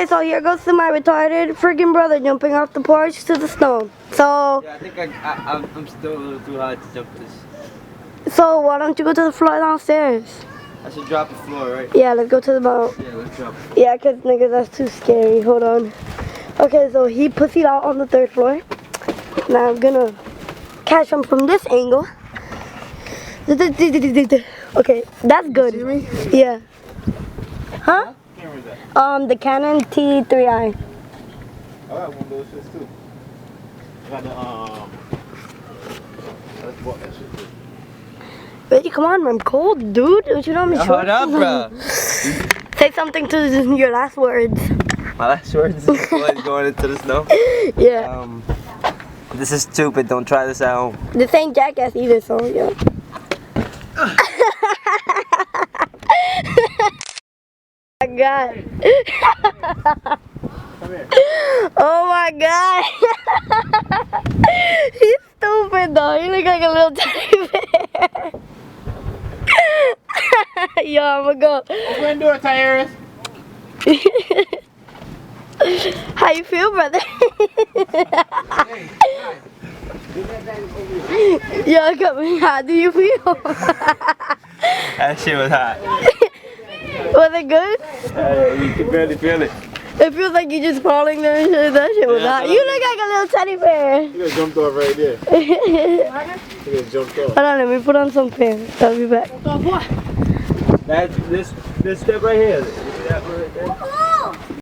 so here goes to my retarded freaking brother jumping off the porch to the snow. So. Yeah, I think I'm still a little too high to jump this. So why don't you go to the floor downstairs? I should drop the floor, right? Yeah, let's go to the boat. Yeah, let's drop it. Yeah, cause nigga, that's too scary. Hold on. Okay, so he pussied out on the 3rd floor. Now I'm gonna catch him from this angle. Okay, that's good. You see me? Yeah. Huh? Camera is that? The Canon T3i. I got one of those shits too. I got the I just bought that shit too. Reggie, come on, I'm cold, dude. Don't you know I'm short? Hold up, bro. Say something to your last words. My last words is going into the snow. Yeah. This is stupid. Don't try this at home. This ain't Jackass either, so yeah. Oh my god. Come here. Oh my god. He's stupid though. He look like a little teddy bear. Yo, I'ma go. Open the door, Tyrus. How you feel, brother? Yo, come here. How do you feel? That shit was hot. Was it good? You can barely feel it. It feels like you're just falling there and shit. That shit was hot. You look like a little teddy bear. You just jumped off right there. You just jumped off. Hold on, let me put on some pants. I'll be back. That's this step right here. You see that one right there?